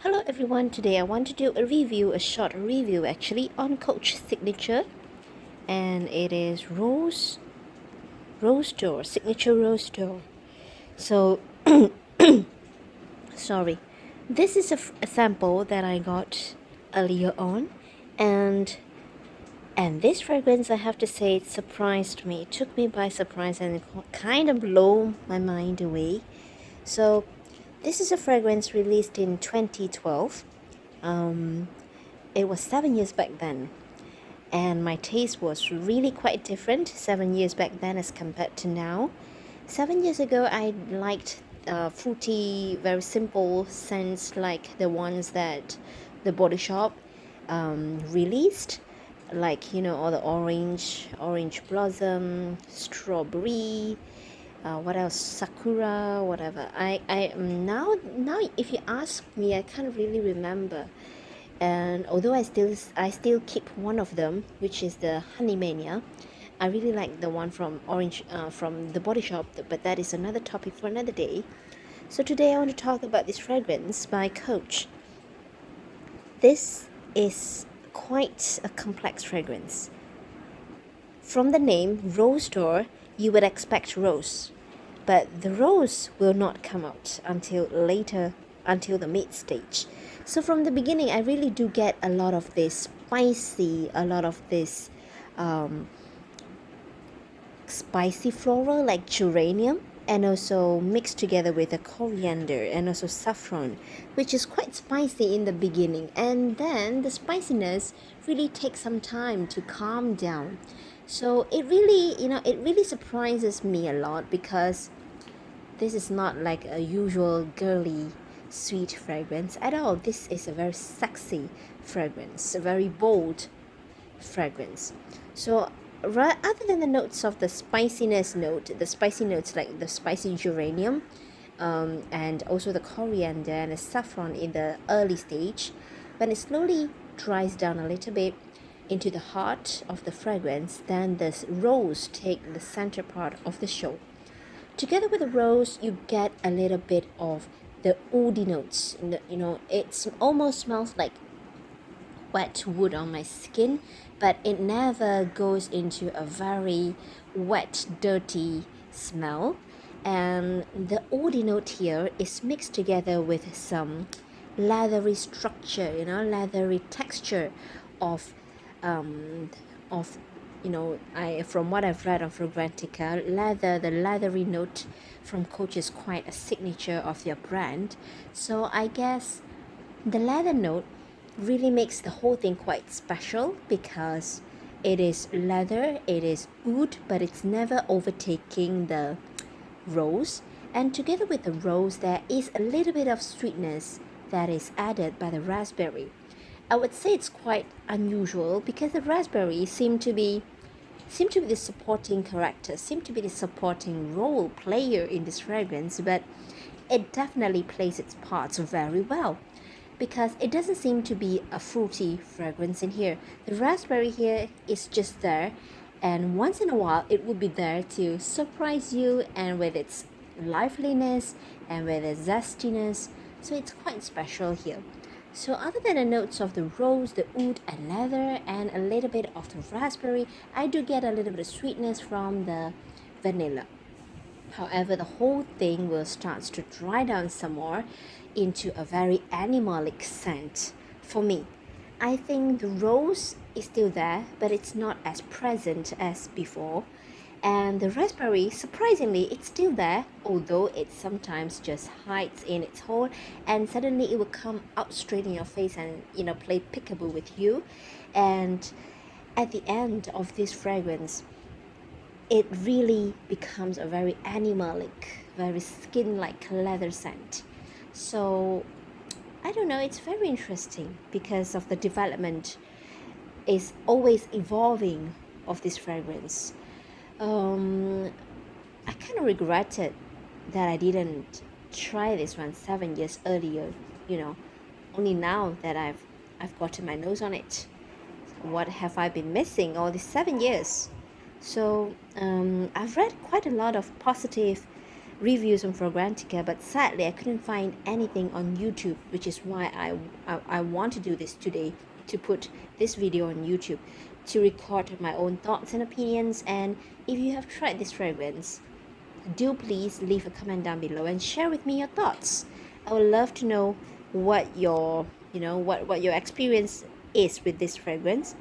Hello everyone, today I want to do a short review actually on Coach Signature, and it is Rose Door, Signature Rose Door. So, sorry, this is a sample that I got earlier on, and this fragrance, I have to say, it surprised me. It took me by surprise and it kind of blew my mind away. So, this is a fragrance released in 2012. It was 7 years back then, and my taste was really quite different 7 years back then as compared to now. 7 years ago, I liked fruity, very simple scents like the ones that the Body Shop released, like all the orange blossom, strawberry, what else, sakura, whatever. I now if you ask me, I can't really remember. And although I still keep one of them, which is the Honey Mania. I really like the one from the Body Shop, but that is another topic for another day. So today I want to talk about this fragrance by Coach. This is quite a complex fragrance. From the name Rose Door, you would expect rose, but the rose will not come out until later, until the mid stage. So from the beginning, I really do get a lot of this um, spicy floral like geranium, and also mixed together with the coriander and also saffron, which is quite spicy in the beginning, and then the spiciness really takes some time to calm down. So it really surprises me a lot, because this is not like a usual girly sweet fragrance at all. This is a very sexy fragrance, a very bold fragrance. So other than the notes of the spiciness note, the spicy notes like the spicy geranium, and also the coriander and the saffron in the early stage, when it slowly dries down a little bit into the heart of the fragrance, then the rose take the center part of the show. Together with the rose, you get a little bit of the woody notes. It almost smells like wet wood on my skin, but it never goes into a very wet, dirty smell. And the woody note here is mixed together with some leathery structure, leathery texture of um, of I from what I've read of Fragrantica, the leathery note from Coach is quite a signature of their brand. So I guess the leather note really makes the whole thing quite special, because it is leather, it is wood, but it's never overtaking the rose. And together with the rose, there is a little bit of sweetness that is added by the raspberry. I would say it's quite unusual, because the raspberry seem to be the supporting character, seem to be the supporting role player in this fragrance, but it definitely plays its parts very well, because it doesn't seem to be a fruity fragrance in here. The raspberry here is just there, and once in a while it will be there to surprise you, and with its liveliness and with its zestiness, so it's quite special here. So other than the notes of the rose, the oud and leather, and a little bit of the raspberry, I do get a little bit of sweetness from the vanilla. However, the whole thing will start to dry down some more into a very animalic scent for me. I think the rose is still there, but it's not as present as before. And the raspberry, surprisingly, it's still there, although it sometimes just hides in its hole, and suddenly it will come out straight in your face and play peekaboo with you. And at the end of this fragrance, it really becomes a very animalic, very skin-like leather scent. So I don't know, it's very interesting, because of the development is always evolving of this fragrance. um I kind of regretted that I didn't try this one 7 years earlier. you know Only now that I've gotten my nose on it, what have I been missing all these 7 years? So I've read quite a lot of positive reviews on Fragrantica, but sadly I couldn't find anything on YouTube, which is why I want to do this today, to put this video on YouTube, to record my own thoughts and opinions. And if you have tried this fragrance, do please leave a comment down below and share with me your thoughts. I would love to know what your what your experience is with this fragrance.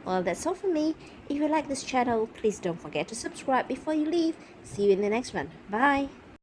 Well, that's all from me. If you like this channel, please don't forget to subscribe before you leave. See you in the next one. Bye.